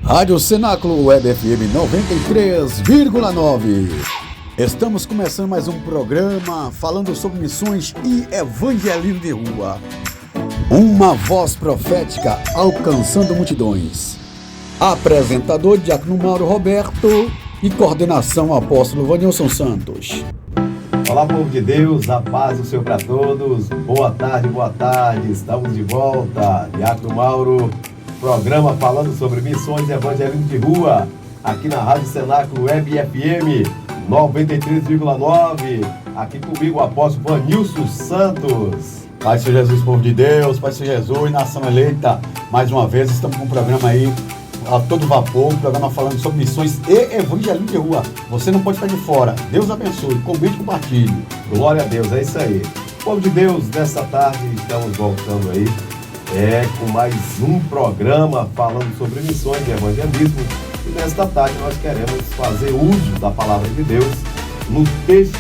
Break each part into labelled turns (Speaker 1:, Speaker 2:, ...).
Speaker 1: Rádio Cenáculo Web FM 93,9. Estamos começando mais um programa falando sobre missões e evangelismo de rua. Uma voz profética alcançando multidões. Apresentador Diácono Mauro Roberto e coordenação Apóstolo Vanilson Santos.
Speaker 2: Olá, povo de Deus, a paz do Senhor para todos. Boa tarde, estamos de volta. Diácono Mauro, programa falando sobre missões e evangelismo de rua, aqui na Rádio Cenáculo Web FM 93,9. Aqui comigo o apóstolo Vanilson Santos.
Speaker 1: Pai Senhor Jesus, povo de Deus, Pai Senhor Jesus, nação eleita. Mais uma vez estamos com um programa aí a todo vapor, um programa falando sobre missões e evangelismo de rua. Você não pode ficar de fora. Deus abençoe, comente e compartilhe.
Speaker 2: Glória a Deus, é isso aí. Povo de Deus, nessa tarde estamos voltando aí com mais um programa falando sobre missões e evangelismo. E nesta tarde nós queremos fazer uso da palavra de Deus no texto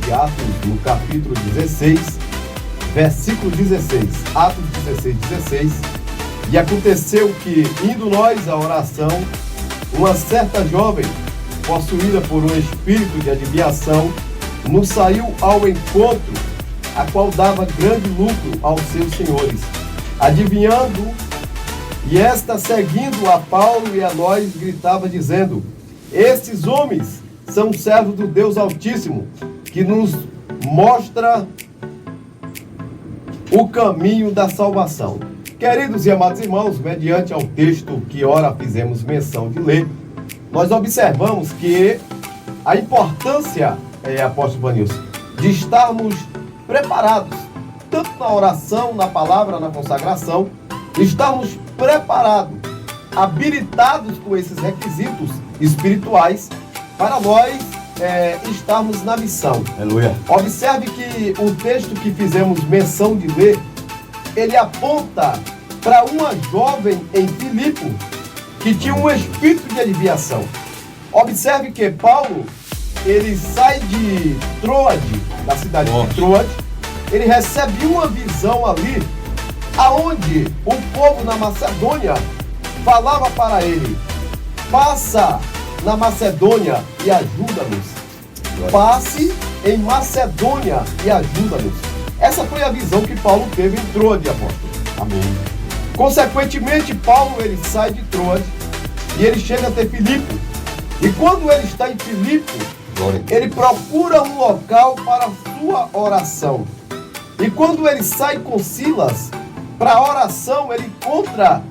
Speaker 2: de Atos, no capítulo 16, versículo 16. Atos 16. E aconteceu que, indo nós à oração, uma certa jovem, possuída por um espírito de adivinhação, nos saiu ao encontro, a qual dava grande lucro aos seus senhores, adivinhando, e esta, seguindo a Paulo e a nós, gritava, dizendo: estes homens são servos do Deus Altíssimo, que nos mostra o caminho da salvação. Queridos e amados irmãos, mediante ao texto que ora fizemos menção de ler, nós observamos que a importância, apóstolo Vanilson, de estarmos preparados, tanto na oração, na palavra, na consagração, estarmos preparados, habilitados com esses requisitos espirituais para nós estarmos na missão.
Speaker 1: Aleluia.
Speaker 2: Observe que o texto que fizemos menção de ler, ele aponta para uma jovem em Filipe que tinha um espírito de adivinhação. Observe que Paulo, ele sai de Troade, da cidade de Troade, ele recebe uma visão ali, aonde o povo na Macedônia falava para ele: passa na Macedônia e ajuda-nos. Passe em Macedônia e ajuda-nos. Essa foi a visão que Paulo teve em Troade, apóstolo.
Speaker 1: Amém.
Speaker 2: Consequentemente, Paulo, ele sai de Troade e ele chega até Filipe. E quando ele está em Filipe, ele procura um local para a sua oração. E quando ele sai com Silas para a oração, ele encontra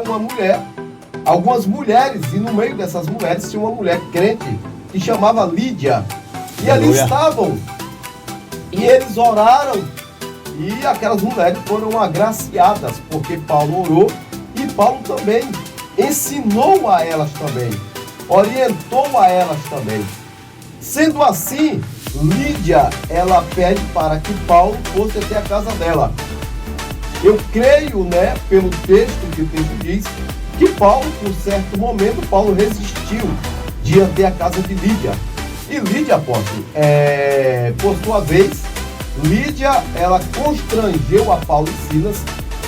Speaker 2: uma mulher, algumas mulheres, e no meio dessas mulheres tinha uma mulher crente que chamava Lídia. E ali estavam, e eles oraram, e aquelas mulheres foram agraciadas, porque Paulo orou, e Paulo também ensinou a elas também, orientou a elas também. Sendo assim, Lídia, ela pede para que Paulo fosse até a casa dela. Eu creio, pelo texto que o texto diz, que Paulo, por certo momento, Paulo resistiu de ir até a casa de Lídia. E Lídia, apóstolo, por sua vez, Lídia, ela constrangeu a Paulo e Silas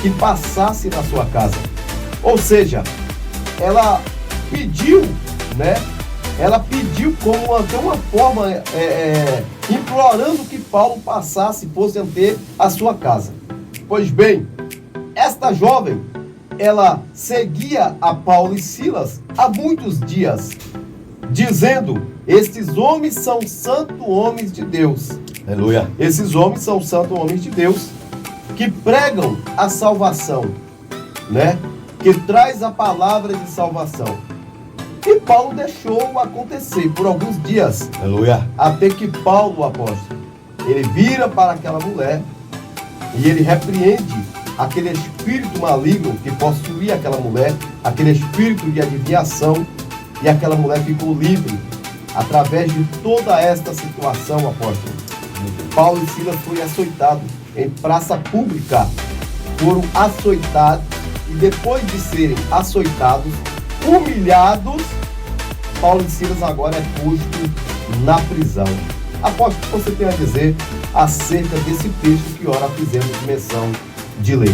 Speaker 2: que passasse na sua casa. Ou seja, ela pediu, ela pediu como até uma forma, implorando que Paulo passasse, fosse até a sua casa. Pois bem, esta jovem, ela seguia a Paulo e Silas há muitos dias, dizendo: estes homens são santos homens de Deus.
Speaker 1: Aleluia.
Speaker 2: Esses homens são santos homens de Deus, que pregam a salvação, que traz a palavra de salvação. E Paulo deixou acontecer por alguns dias.
Speaker 1: Aleluia.
Speaker 2: Até que Paulo, o apóstolo, ele vira para aquela mulher e ele repreende aquele espírito maligno que possuía aquela mulher, aquele espírito de adivinhação, e aquela mulher ficou livre através de toda esta situação, apóstolo. Paulo e Silas foram açoitados em praça pública, foram açoitados, e depois de serem açoitados, humilhados, Paulo e Silas agora é posto na prisão. Apóstolo, o que você tem a dizer acerca desse texto que ora fizemos menção de ler?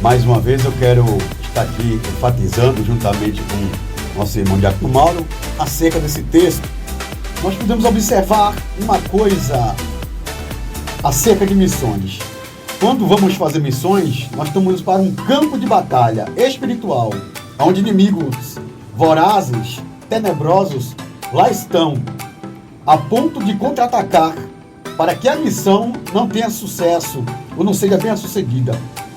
Speaker 1: Mais uma vez eu quero está aqui enfatizando juntamente com nosso irmão Diácono Mauro acerca desse texto, nós podemos observar uma coisa acerca de missões. Quando vamos fazer missões, nós estamos para um campo de batalha espiritual, onde inimigos vorazes, tenebrosos, lá estão, a ponto de contra-atacar, para que a missão não tenha sucesso, ou não seja bem sucedida.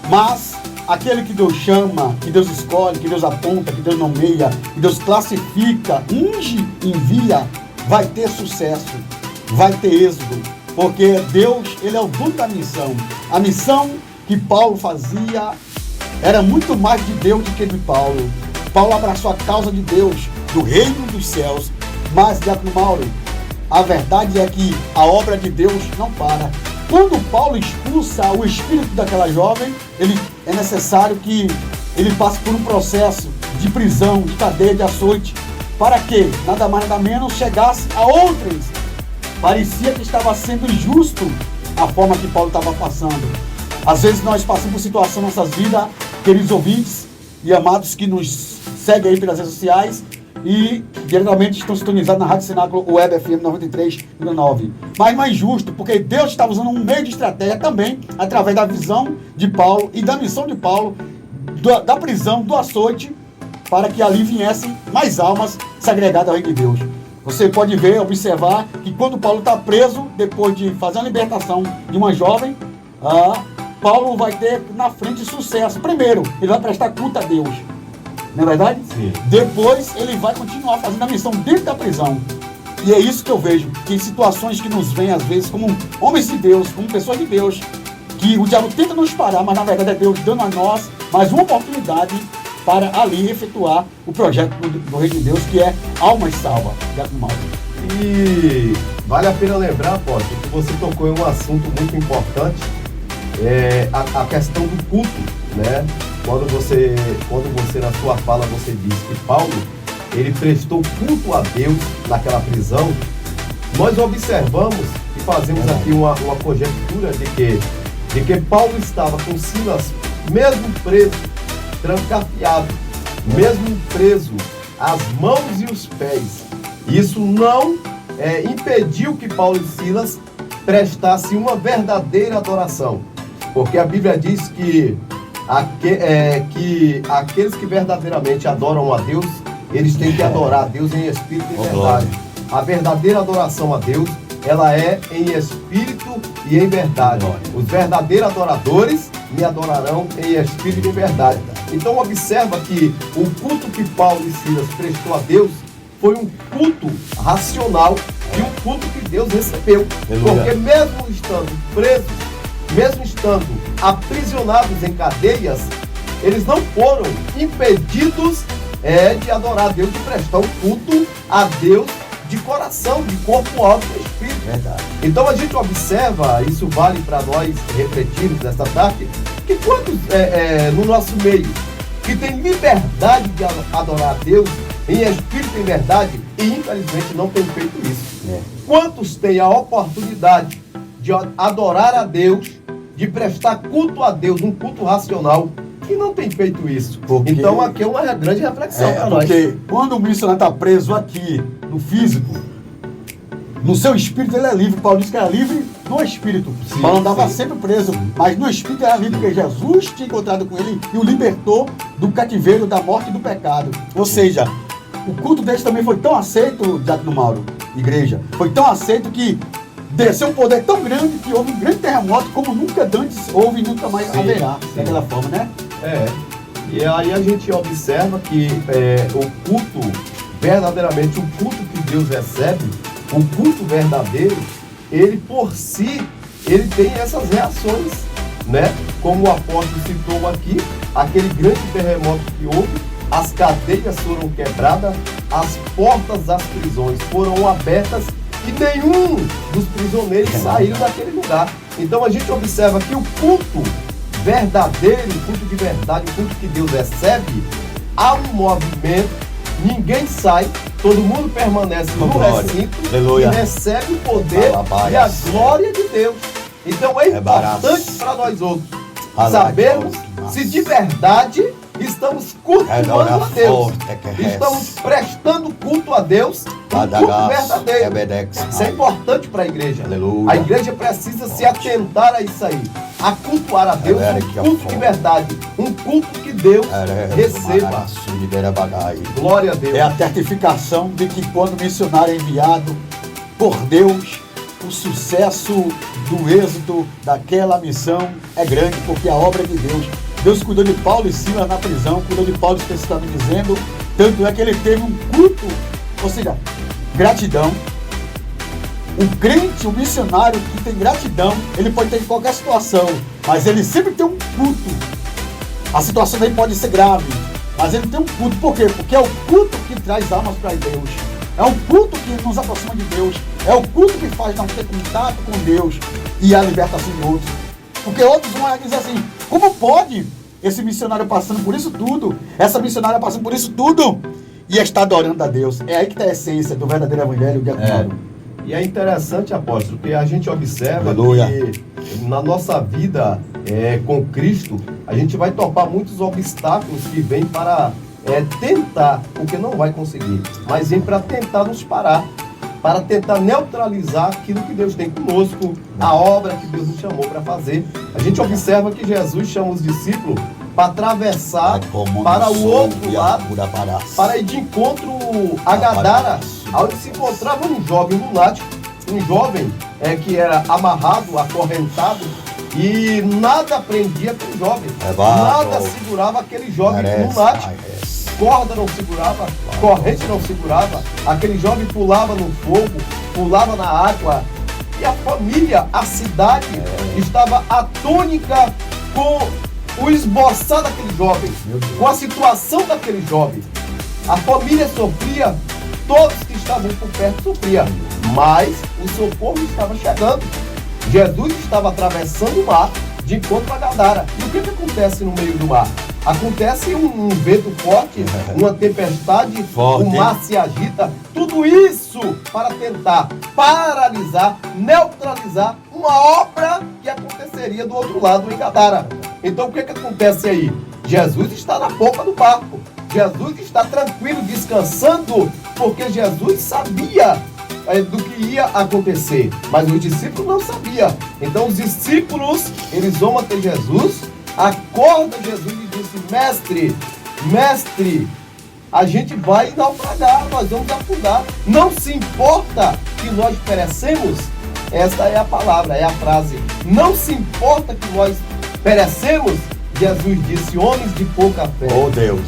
Speaker 1: Mas aquele que Deus chama, que Deus escolhe, que Deus aponta, que Deus nomeia, que Deus classifica, unge, envia, vai ter sucesso, vai ter êxodo, porque Deus, Ele é o dono da missão. A missão que Paulo fazia era muito mais de Deus do que de Paulo. Paulo abraçou a causa de Deus, do reino dos céus, mas, Diácono Mauro, a verdade é que a obra de Deus não para. Quando Paulo expulsa o espírito daquela jovem, é necessário que ele passe por um processo de prisão, de cadeia, de açoite, para que, nada mais nada menos, chegasse a outras. Parecia que estava sendo injusto a forma que Paulo estava passando. Às vezes nós passamos por situação nas nossas vidas, queridos ouvintes e amados que nos seguem aí pelas redes sociais, e diretamente estão sintonizados na Rádio Cenáculo Web FM 93,9. Mas não é injusto, porque Deus está usando um meio de estratégia também, através da visão de Paulo e da missão de Paulo, da prisão, do açoite, para que ali viessem mais almas se agregadas ao reino de Deus. Você pode ver, observar, que quando Paulo está preso, depois de fazer a libertação de uma jovem, Paulo vai ter na frente sucesso. Primeiro, ele vai prestar culto a Deus. Não é verdade?
Speaker 2: Sim.
Speaker 1: Depois ele vai continuar fazendo a missão dentro da prisão. E é isso que eu vejo, que em situações que nos vêm às vezes como homens de Deus, como pessoas de Deus, que o diabo tenta nos parar, mas na verdade é Deus dando a nós mais uma oportunidade para ali efetuar o projeto do Reino de Deus, que é almas salvas.
Speaker 2: E vale a pena lembrar, apóstolo, que você tocou em um assunto muito importante, a questão do culto, né? Quando você na sua fala você disse que Paulo, ele prestou culto a Deus naquela prisão, nós observamos e fazemos aqui uma conjectura de que Paulo estava com Silas, mesmo preso, trancafiado, mesmo preso, as mãos e os pés. Isso não impediu que Paulo e Silas prestassem uma verdadeira adoração, porque a Bíblia diz que aqueles que verdadeiramente adoram a Deus, eles têm que adorar a Deus em espírito e em verdade. A verdadeira adoração a Deus, ela é em espírito e em verdade. Os verdadeiros adoradores me adorarão em espírito e em verdade. Então observa que o culto que Paulo e Silas prestou a Deus foi um culto racional e um culto que Deus recebeu. Porque mesmo estando presos, mesmo estando aprisionados em cadeias, eles não foram impedidos de adorar a Deus, de prestar um culto a Deus de coração, de corpo, alma e espírito.
Speaker 1: Verdade.
Speaker 2: Então a gente observa, isso vale para nós refletirmos nesta tarde, que quantos no nosso meio que tem liberdade de adorar a Deus em espírito e em verdade, e infelizmente não tem feito isso. Quantos têm a oportunidade de adorar a Deus, de prestar culto a Deus, um culto racional, e não tem feito isso? Então aqui é uma grande reflexão para nós.
Speaker 1: Porque quando o missionário está preso aqui, no físico, no seu espírito ele é livre. Paulo disse que era livre no espírito. Paulo andava sempre preso, mas no espírito era livre, porque Jesus tinha encontrado com ele e o libertou do cativeiro, da morte e do pecado. Ou seja, o culto deles também foi tão aceito, Diácono Mauro, igreja, foi tão aceito que desceu um poder tão grande que houve um grande terremoto como nunca antes houve e nunca mais haverá, daquela forma, né?
Speaker 2: E aí a gente observa que o culto, verdadeiramente o culto que Deus recebe, o culto verdadeiro, ele por si, ele tem essas reações, né? Como o apóstolo citou aqui, aquele grande terremoto que houve, as cadeias foram quebradas, as portas das prisões foram abertas e nenhum dos prisioneiros saíram daquele lugar. Então a gente observa que o culto verdadeiro, o culto de verdade, o culto que Deus recebe, há um movimento, ninguém sai, todo mundo permanece no recinto e recebe o poder e a glória de Deus. Então é importante para nós outros sabermos se de verdade estamos cultuando a Deus. Estamos prestando culto a Deus, um culto verdadeiro. Isso é importante para a igreja.
Speaker 1: Aleluia.
Speaker 2: A igreja precisa se atentar a isso aí, a cultuar a Deus, um culto de verdade, um culto que Deus receba. Glória a Deus.
Speaker 1: É a certificação de que quando o missionário é enviado por Deus, o sucesso do êxito daquela missão é grande, porque a obra é de Deus. Deus cuidou de Paulo e Silas na prisão, cuidou de Paulo, especificamente dizendo, tanto é que ele teve um culto, ou seja, gratidão. O crente, o missionário que tem gratidão, ele pode ter em qualquer situação, mas ele sempre tem um culto. A situação dele pode ser grave, mas ele tem um culto. Por quê? Porque é o culto que traz almas para Deus. É o culto que nos aproxima de Deus. É o culto que faz nós ter contato com Deus e a libertação de outros. Porque outros vão dizer assim, como pode esse missionário passando por isso tudo, essa missionária passando por isso tudo e está adorando a Deus? É aí que está a essência do verdadeiro evangelho.
Speaker 2: E é interessante, apóstolo, que a gente observa que na nossa vida com Cristo, a gente vai topar muitos obstáculos que vêm para tentar, porque não vai conseguir, mas vem para tentar nos parar, para tentar neutralizar aquilo que Deus tem conosco, a obra que Deus nos chamou para fazer. A gente observa que Jesus chama os discípulos para atravessar para o outro lado, para ir de encontro a Gadara, onde se encontrava um jovem lunático, um jovem que era amarrado, acorrentado, e nada prendia aquele jovem, nada segurava aquele jovem lunático. Corda não segurava, corrente não segurava, aquele jovem pulava no fogo, pulava na água, e a família, a cidade estava atônica com o esboçar daquele jovem, com a situação daquele jovem. A família sofria, todos que estavam por perto sofriam, mas o socorro estava chegando. Jesus estava atravessando o mar de encontro a Gadara. E o que acontece no meio do mar? Acontece um vento forte, uma tempestade, o mar se agita, tudo isso para tentar paralisar, neutralizar uma obra que aconteceria do outro lado em Gadara. Então o que acontece aí? Jesus está na polpa do barco, Jesus está tranquilo, descansando, porque Jesus sabia do que ia acontecer, mas os discípulos não sabiam. Então os discípulos, eles vão até Jesus, acorda Jesus e disse: mestre, a gente vai naufragar, nós vamos afundar, não se importa que nós perecemos. Essa é a palavra, é a frase, não se importa que nós perecemos. Jesus disse: homens de pouca fé.
Speaker 1: Oh Deus,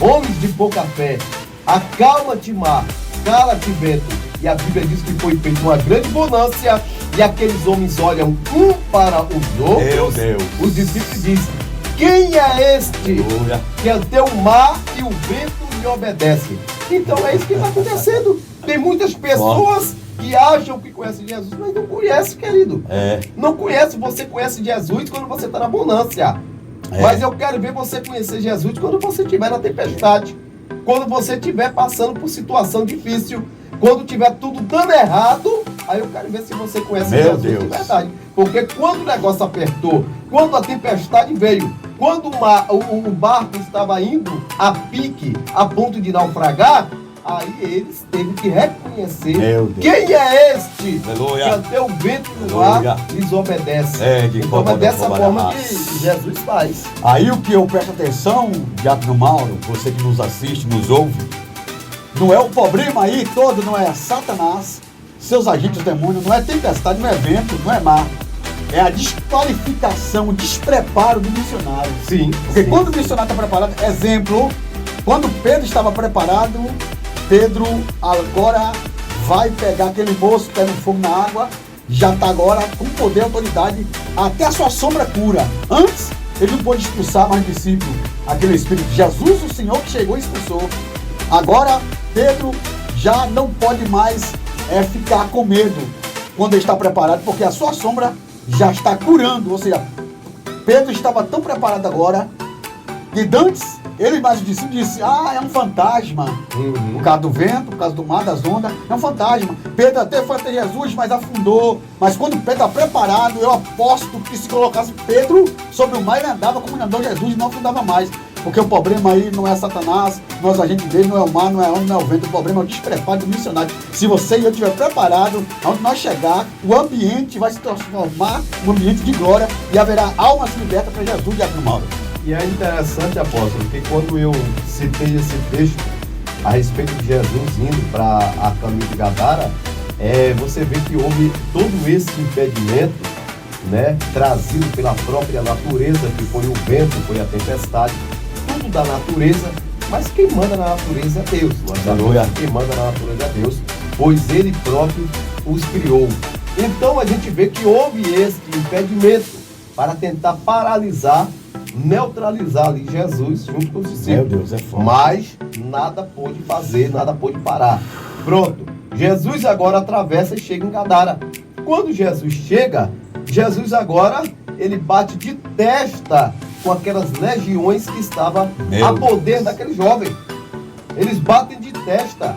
Speaker 2: homens de pouca fé, acalma-te mar, cala-te vento. E a Bíblia diz que foi feita uma grande bonança, e aqueles homens olham um para os outros.
Speaker 1: Meu Deus.
Speaker 2: Os discípulos dizem: quem é este que até o mar e o vento lhe obedecem? Então é isso que está acontecendo. Tem muitas pessoas que acham que conhecem Jesus, mas não conhecem, querido. Não conhece. Você conhece Jesus quando você está na bonança. Mas eu quero ver você conhecer Jesus quando você estiver na tempestade, quando você estiver passando por situação difícil, quando tiver tudo dando errado. Aí eu quero ver se você conhece Jesus de verdade. Porque quando o negócio apertou, quando a tempestade veio, quando o barco estava indo a pique, a ponto de naufragar, aí eles teve que reconhecer quem é este que até o vento do mar lhes obedece. Então é dessa forma que Jesus faz.
Speaker 1: Aí o que eu presto atenção, Diácono Mauro, você que nos assiste, nos ouve, não é o problema aí todo, não é Satanás, seus agentes demônios, não é tempestade, não é vento, não é mar. É a desqualificação, o despreparo do missionário.
Speaker 2: Sim.
Speaker 1: Porque quando o missionário está preparado, exemplo, quando Pedro estava preparado, Pedro agora vai pegar aquele moço que está no fogo na água, já está agora com poder e autoridade, até a sua sombra cura. Antes, ele não pôde expulsar mais discípulo, aquele espírito. Jesus, o Senhor, que chegou e expulsou. Agora, Pedro já não pode mais ficar com medo quando ele está preparado, porque a sua sombra já está curando. Ou seja, Pedro estava tão preparado agora que antes ele mais disse: é um fantasma. Por causa do vento, por causa do mar, das ondas, é um fantasma. Pedro até foi até Jesus, mas afundou. Mas quando Pedro está preparado, eu aposto que se colocasse Pedro sobre o mar, ele andava como andou Jesus e não afundava mais. porque o problema aí não é Satanás, não é os agentes dele, não é o mar, não é a onda, não é o vento, o problema é o despreparo do missionário. Se você e eu estiver preparado, aonde nós chegar, o ambiente vai se transformar num ambiente de glória e haverá almas libertas para Jesus de Mauro.
Speaker 2: E é interessante, apóstolo, que quando eu citei esse texto a respeito de Jesus indo para a caminho de Gadara, você vê que houve todo esse impedimento, né, trazido pela própria natureza, que foi o vento, foi a tempestade, tudo da natureza, mas quem manda na natureza é Deus. Quem manda na natureza é Deus, pois Ele próprio os criou. Então a gente vê que houve esse impedimento para tentar paralisar, neutralizar ali Jesus junto com os discípulos.
Speaker 1: Meu Deus, é forte.
Speaker 2: Mas nada pôde fazer, nada pôde parar. Pronto, Jesus agora atravessa e chega em Gadara. Quando Jesus chega, Jesus agora, ele bate de testa com aquelas legiões que estavam a poder daquele jovem. Eles batem de testa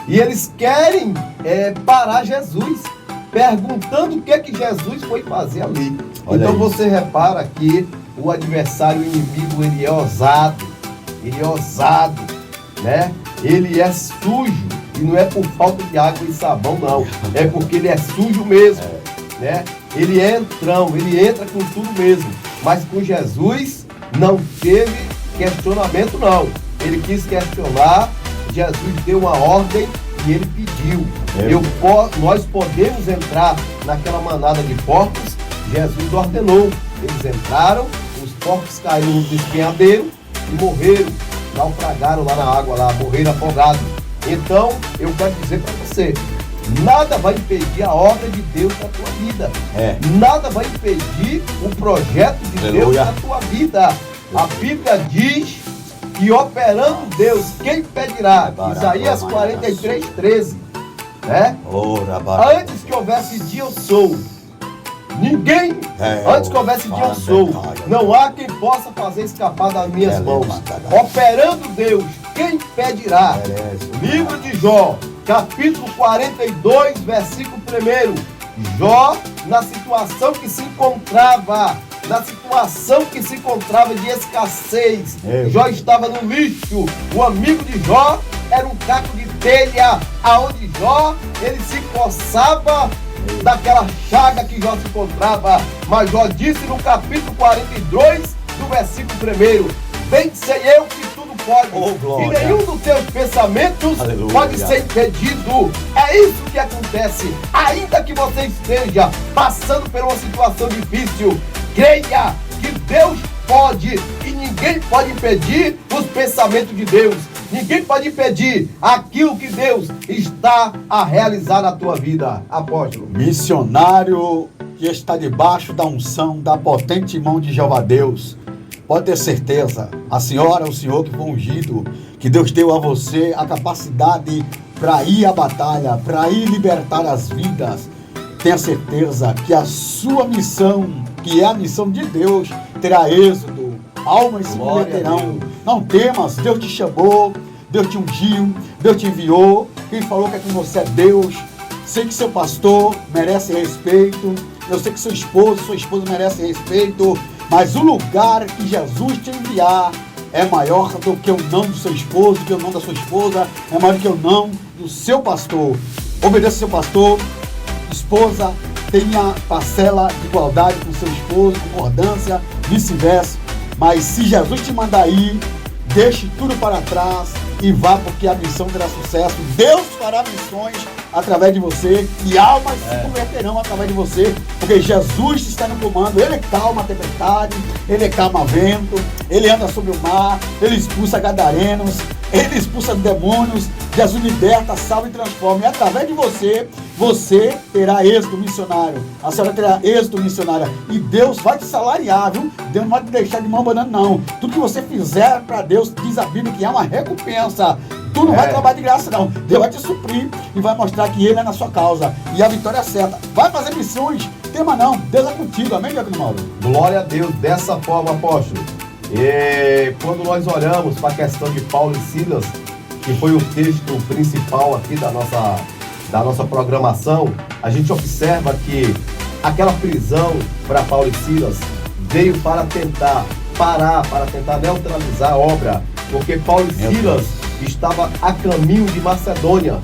Speaker 2: e eles querem parar Jesus, perguntando o que Jesus foi fazer ali.
Speaker 1: Olha
Speaker 2: então
Speaker 1: aí.
Speaker 2: Você repara que o adversário, o inimigo, ele é ousado, né? Ele é sujo, e não é por falta de água e sabão, não. É porque ele é sujo mesmo, né? Ele é entrão, ele entra com tudo mesmo. Mas com Jesus não teve questionamento, não. Ele quis questionar, Jesus deu uma ordem e ele pediu. Nós podemos entrar naquela manada de porcos, Jesus ordenou. Eles entraram, os porcos caíram no despenhadeiro e morreram, naufragaram lá na água, lá, morreram afogados. Então, eu quero dizer para você, nada vai impedir a ordem de Deus na tua vida. Nada vai impedir o projeto de Deus na tua vida. A Bíblia diz que operando Deus, quem impedirá? Isaías 43:13. Né? Antes que houvesse dia, eu sou. Ninguém, antes que houvesse dia, eu sou. Não há quem possa fazer escapar das minhas mãos. Operando Deus, quem impedirá? Livro de Jó, capítulo 42, versículo 1. Jó, na situação que se encontrava, de escassez, Jó estava no lixo. O amigo de Jó era um caco de telha, aonde Jó, ele se coçava daquela chaga que Jó se encontrava. Mas Jó disse no capítulo 42, do versículo 1: bem sei eu que tudo pode, e nenhum dos teus pensamentos pode ser impedido. É isso que acontece. Ainda que você esteja passando por uma situação difícil, creia que Deus pode, e ninguém pode impedir os pensamentos de Deus. Ninguém pode impedir aquilo que Deus está a realizar na tua vida, apóstolo.
Speaker 1: Missionário que está debaixo da unção da potente mão de Jeová Deus, pode ter certeza, a senhora, o senhor que foi ungido, que Deus deu a você a capacidade para ir à batalha, para ir libertar as vidas. Tenha certeza que a sua missão, que é a missão de Deus, terá êxito. Almas se converterão. Não temas, Deus te chamou, Deus te ungiu, Deus te enviou. Quem falou que é com você é Deus. Sei que seu pastor merece respeito. Eu sei que seu esposo, sua esposa merece respeito. Mas o lugar que Jesus te enviar é maior do que o não do seu esposo, que o não da sua esposa, é maior do que o não do seu pastor. Obedeça seu pastor. Esposa, tenha parcela de igualdade com seu esposo, concordância, vice-versa. Mas se Jesus te mandar ir, deixe tudo para trás e vá, porque a missão terá sucesso. Deus fará missões através de você e almas se converterão através de você, porque Jesus está no comando. Ele calma a tempestade, ele calma o vento, ele anda sobre o mar, ele expulsa gadarenos, ele expulsa demônios. Jesus liberta, salva e transforma. E através de você, você terá êxito missionário. A senhora terá êxito missionário. E Deus vai te salariar, viu? Deus não vai te deixar de mão abanando, não. Tudo que você fizer para Deus, diz a Bíblia que é uma recompensa. Tu não vai trabalhar de graça, não. Deus vai te suprir e vai mostrar que Ele é na sua causa. E a vitória é certa. Vai fazer missões, tema não. Deus é contigo. Amém, Diácono Mauro?
Speaker 2: Glória a Deus. Dessa forma, apóstolo. E quando nós olhamos para a questão de Paulo e Silas, que foi o texto principal aqui da nossa programação, a gente observa que aquela prisão para Paulo e Silas veio para tentar parar, para tentar neutralizar a obra, porque Paulo e Silas estavam a caminho de Macedônia.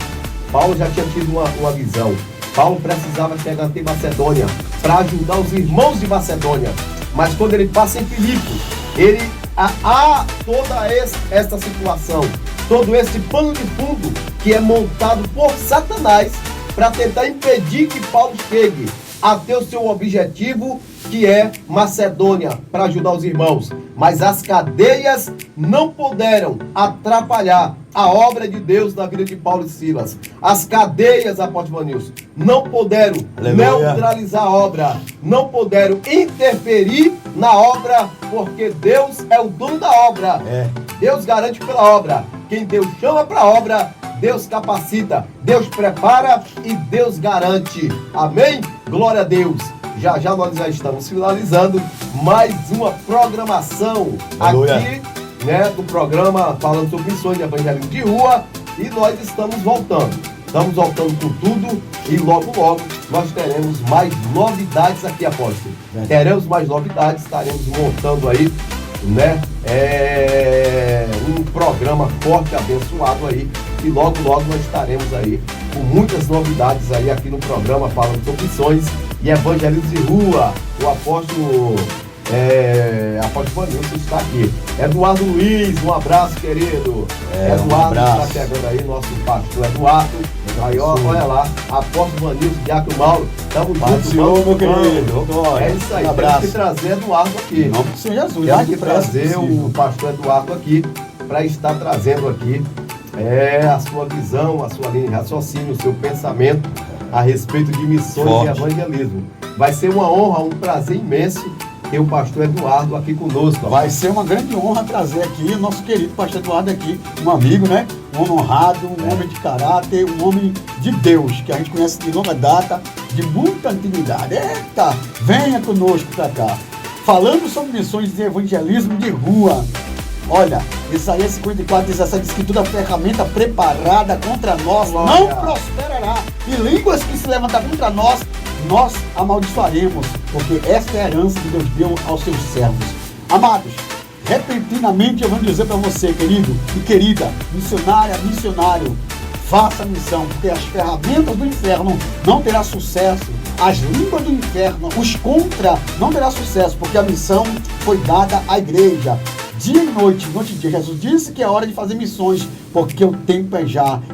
Speaker 2: Paulo já tinha tido uma visão. Paulo precisava chegar até Macedônia para ajudar os irmãos de Macedônia. Mas quando ele passa em Filipe, ele há toda esta situação, todo esse pano de fundo que é montado por Satanás para tentar impedir que Paulo chegue até o seu objetivo, que é Macedônia, para ajudar os irmãos. Mas as cadeias não puderam atrapalhar a obra de Deus na vida de Paulo e Silas. As cadeias, apóstolo Vanilson, não puderam neutralizar a obra, não puderam interferir na obra, porque Deus é o dono da obra. Deus garante pela obra. Quem Deus chama para a obra, Deus capacita, Deus prepara e Deus garante. Amém? Glória a Deus. Já já nós já estamos finalizando mais uma programação aqui, né, do programa falando sobre missões de evangelismo de rua, e nós estamos voltando. Estamos voltando com tudo e logo nós teremos mais novidades aqui, apóstolo. Teremos mais novidades, estaremos montando aí, né, um programa forte, abençoado aí, e logo nós estaremos aí com muitas novidades aí aqui no programa falando sobre missões e evangelismo de rua. O apóstolo Vanilson está aqui. Eduardo Luiz, um abraço, querido. Eduardo está chegando aí, nosso pastor Eduardo. Aí, ó, olha lá, apóstolo Vanilson, Diácono Mauro, tamo junto,
Speaker 1: meu querido.
Speaker 2: É isso aí, temos que trazer Eduardo aqui.
Speaker 1: Em nome do Senhor Jesus.
Speaker 2: Temos que trazer o pastor Eduardo aqui, para estar trazendo aqui a sua visão, a sua linha de raciocínio, o seu pensamento a respeito de missões e evangelismo. Vai ser uma honra, um prazer imenso ter o pastor Eduardo aqui conosco.
Speaker 1: Vai ser uma grande honra trazer aqui o nosso querido pastor Eduardo aqui, um amigo, né? Um homem honrado, um homem de caráter, um homem de Deus, que a gente conhece de longa data, de muita antiguidade. Eita, venha conosco para cá. Falando sobre missões e evangelismo de rua. Olha, Isaías 54:17 diz que toda ferramenta preparada contra nós não prosperará, e línguas que se levantar contra nós amaldiçoaremos, porque esta é a herança que Deus deu aos seus servos. Amados, repentinamente eu vou dizer para você, querido e querida, missionária, missionário, faça a missão, porque as ferramentas do inferno não terá sucesso, as línguas do inferno, os contra, não terá sucesso, porque a missão foi dada à igreja. Dia e noite, noite e dia. Jesus disse que é hora de fazer missões, porque o tempo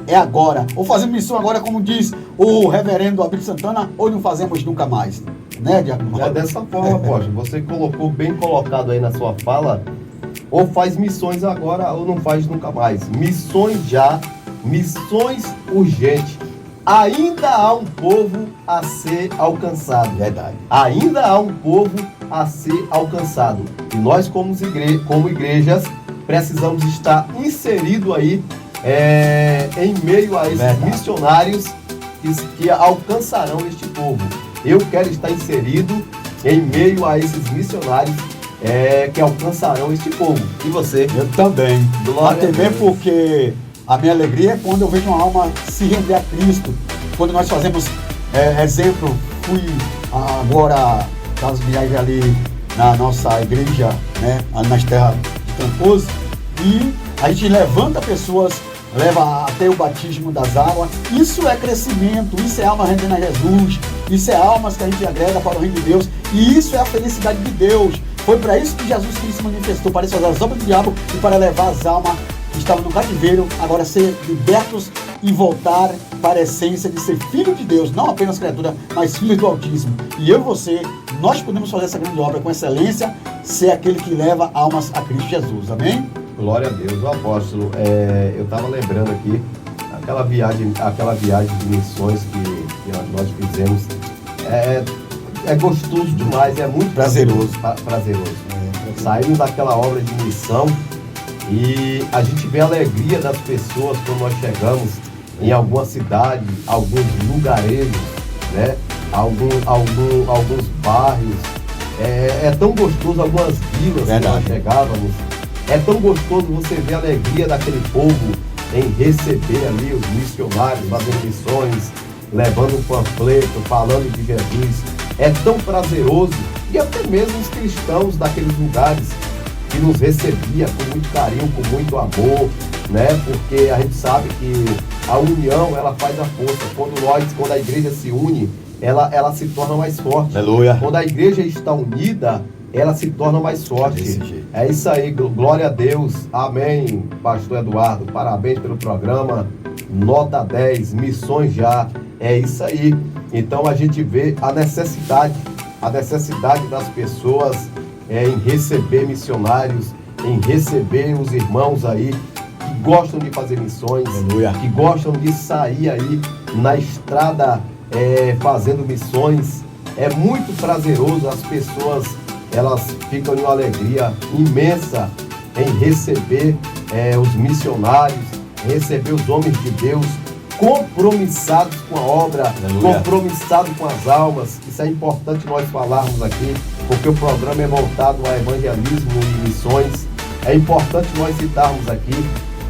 Speaker 1: é agora. Ou fazemos missão agora, como diz o reverendo Abílio Santana, ou não fazemos nunca mais. Né, Diácono?
Speaker 2: É dessa forma, apóstolo. Você colocou bem colocado aí na sua fala, ou faz missões agora, ou não faz nunca mais. Missões já, missões urgentes. Ainda há um povo a ser alcançado.
Speaker 1: Verdade.
Speaker 2: Ainda há um povo a ser alcançado. E nós, como igrejas, precisamos estar inseridos aí em meio a esses missionários que alcançarão este povo. Eu quero estar inserido em meio a esses missionários que alcançarão este povo. E você?
Speaker 1: Eu também. Até mesmo porque a minha alegria é quando eu vejo uma alma se render a Cristo. Quando nós fazemos, exemplo, fui agora das viagens ali na nossa igreja, né, nas terras de Trancoso, e a gente levanta pessoas, leva até o batismo das águas. Isso é crescimento, isso é alma rendendo a Jesus, isso é almas que a gente agrega para o reino de Deus, e isso é a felicidade de Deus. Foi para isso que Jesus Cristo se manifestou, para fazer as obras do diabo e para levar as almas que estavam no cativeiro, agora ser libertos e voltar para a essência de ser filho de Deus, não apenas criatura, mas filho do Altíssimo. E eu e você, nós podemos fazer essa grande obra com excelência, ser aquele que leva almas a Cristo Jesus. Amém?
Speaker 2: Glória a Deus. O apóstolo, eu estava lembrando aqui aquela viagem de missões que nós fizemos. É gostoso demais, é muito prazeroso. Saímos daquela obra de missão e a gente vê a alegria das pessoas quando nós chegamos em alguma cidade, alguns lugarejos, né? Alguns bairros. É tão gostoso, algumas vilas que nós chegávamos. É tão gostoso você ver a alegria daquele povo em receber ali os missionários, fazendo missões, levando um panfleto, falando de Jesus. É tão prazeroso. E até mesmo os cristãos daqueles lugares que nos recebia com muito carinho, com muito amor, né? Porque a gente sabe que a união, ela faz a força. Quando a igreja se une, ela se torna mais forte.
Speaker 1: Aleluia.
Speaker 2: Quando a igreja está unida, ela se torna mais forte. É isso aí, glória a Deus. Amém, pastor Eduardo. Parabéns pelo programa. Nota 10, missões já. É isso aí. Então a gente vê a necessidade das pessoas em receber missionários, em receber os irmãos aí que gostam de fazer missões,
Speaker 1: Aleluia.
Speaker 2: Que gostam de sair aí na estrada fazendo missões. É muito prazeroso, as pessoas elas ficam em uma alegria imensa em receber os missionários, receber os homens de Deus compromissados com a obra,
Speaker 1: Aleluia.
Speaker 2: Compromissados com as almas. Isso é importante nós falarmos aqui, porque o programa é voltado a evangelismo e missões. É importante nós citarmos aqui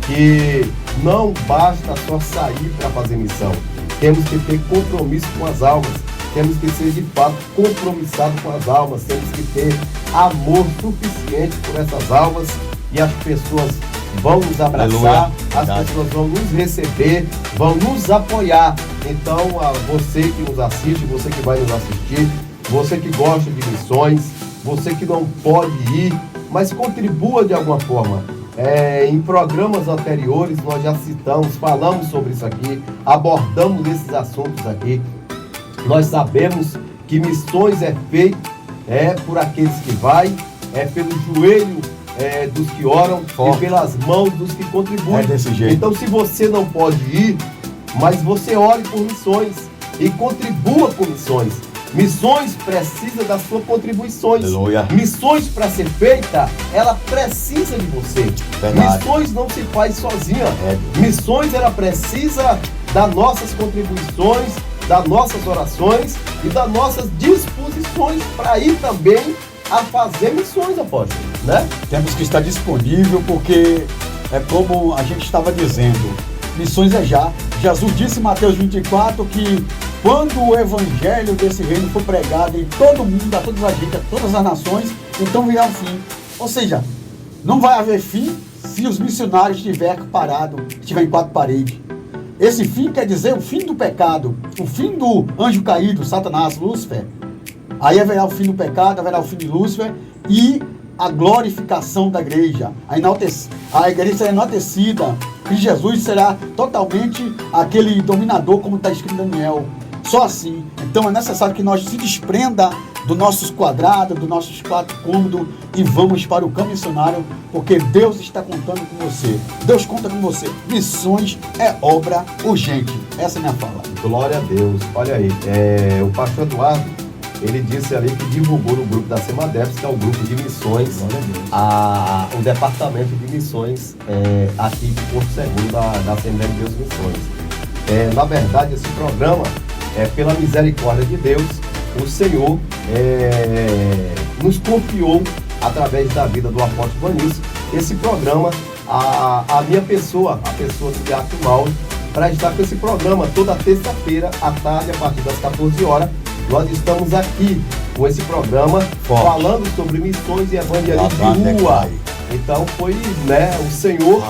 Speaker 2: que não basta só sair para fazer missão. Temos que ter compromisso com as almas. Temos que ser de fato compromissados com as almas. Temos que ter amor suficiente por essas almas, e as pessoas vão nos abraçar, as pessoas vão nos receber, vão nos apoiar. Então, você que nos assiste, você que vai nos assistir, você que gosta de missões, você que não pode ir, mas contribua de alguma forma. Em programas anteriores nós já citamos, falamos sobre isso aqui, abordamos esses assuntos aqui. Nós sabemos que missões é feito por aqueles que vai, pelo joelho dos que oram e pelas mãos dos que contribuem.
Speaker 1: É desse jeito.
Speaker 2: Então, se você não pode ir, mas você ore por missões e contribua com missões. Missões precisa das suas contribuições.
Speaker 1: Aleluia.
Speaker 2: Missões, para ser feita, ela precisa de você.
Speaker 1: Verdade.
Speaker 2: Missões não se faz sozinha. Missões, ela precisa das nossas contribuições, das nossas orações e das nossas disposições para ir também a fazer missões, apóstolo, né?
Speaker 1: Temos que estar disponível, porque é como a gente estava dizendo, missões é já. Jesus disse em Mateus 24 que quando o evangelho desse reino for pregado em todo mundo, a todas as gente, a todas as nações, então virá o fim. Ou seja, não vai haver fim se os missionários estiverem parados, estiverem em quatro paredes. Esse fim quer dizer o fim do pecado, o fim do anjo caído, Satanás, Lúcifer. Aí haverá o fim do pecado, haverá o fim de Lúcifer e a glorificação da igreja. A igreja será enaltecida, que Jesus será totalmente aquele dominador, como está escrito em Daniel. Só assim. Então é necessário que nós se desprenda dos nossos quadrados, dos nossos quatro cômodos e vamos para o campo missionário, porque Deus está contando com você. Deus conta com você. Missões é obra urgente. Essa é a minha fala.
Speaker 2: Glória a Deus. Olha aí, o pastor Eduardo, ele disse ali que divulgou no grupo da Semadeps, que é o grupo de missões, o departamento de missões aqui de Porto Seguro, da Assembleia de Deus Missões. Na verdade, esse programa, pela misericórdia de Deus, o Senhor nos confiou, através da vida do apóstolo Vanilson, esse programa, a minha pessoa, a pessoa do Diácono Mauro, para estar com esse programa toda terça-feira, à tarde, a partir das 14 horas. Nós estamos aqui com esse programa falando sobre missões e evangelismo de rua. Então foi, o Senhor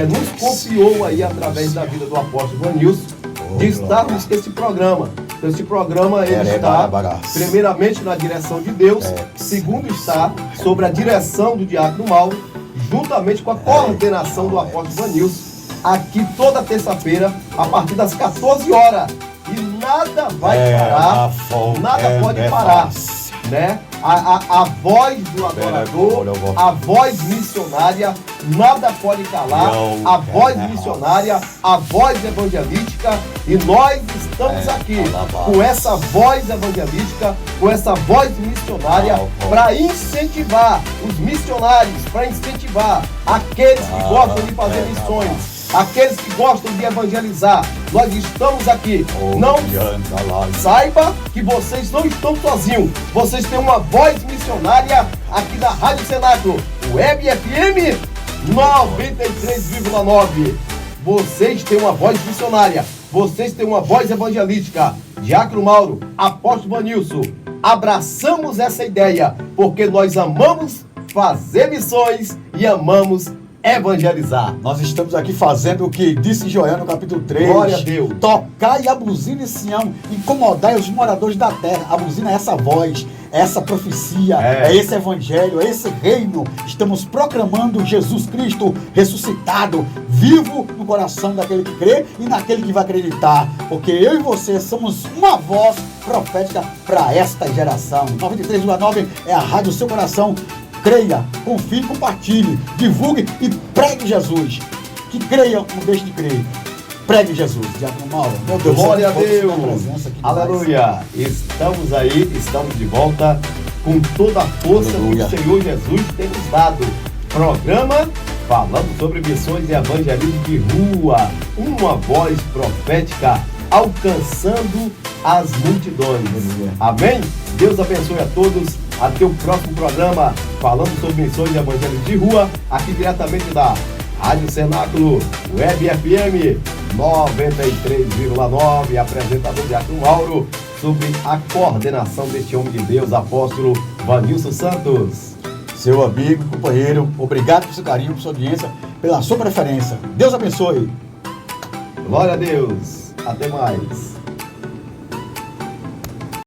Speaker 2: nos confiou aí através da vida do apóstolo Vanilson de estarmos com esse programa. Então, esse programa ele está primeiramente na direção de Deus, segundo está sobre a direção do Diácono Mauro, juntamente com a coordenação do apóstolo Vanilson, aqui toda terça-feira, a partir das 14 horas. E nada vai parar, nada pode parar, né? A voz do adorador, a voz missionária, nada pode calar, a voz missionária, a voz evangelística, e nós estamos aqui com essa voz evangelística, com essa voz missionária, para incentivar os missionários, para incentivar aqueles que gostam de fazer missões, aqueles que gostam de evangelizar. Nós estamos aqui. Não saiba que vocês não estão sozinhos. Vocês têm uma voz missionária aqui da Rádio Cenáculo, Web FM 93,9. Vocês têm uma voz missionária. Vocês têm uma voz evangelística. Diácono Mauro, apóstolo Vanilson, abraçamos essa ideia, porque nós amamos fazer missões e amamos evangelizar.
Speaker 1: Nós estamos aqui fazendo o que disse Joel no capítulo 3.
Speaker 2: Glória a Deus.
Speaker 1: Tocai a buzina em Sião, incomodai os moradores da terra. A buzina é essa voz, é essa profecia, é esse evangelho, é esse reino. Estamos proclamando Jesus Cristo ressuscitado, vivo no coração daquele que crê e naquele que vai acreditar. Porque eu e você somos uma voz profética para esta geração. 93,9 é a rádio do seu coração. Creia, confie, compartilhe, divulgue e pregue Jesus. Que creiam, não deixe de crer. Pregue Jesus. Diácono Mauro, meu Deus,
Speaker 2: glória a Deus.
Speaker 1: Aleluia.
Speaker 2: Estamos aí, estamos de volta com toda a força
Speaker 1: Aleluia.
Speaker 2: que o Senhor Jesus tem nos dado. Programa falando sobre missões e evangelismo de rua. Uma voz profética alcançando as multidões. Amém? Deus abençoe a todos. Até o próximo programa falando sobre missões e evangelismo de rua, aqui diretamente da Rádio Cenáculo Web FM 93,9, apresentador Diácono Mauro, sobre a coordenação deste homem de Deus, apóstolo Vanilson Santos.
Speaker 1: Seu amigo, companheiro, obrigado por seu carinho, por sua audiência, pela sua preferência. Deus abençoe.
Speaker 2: Glória a Deus. Até mais.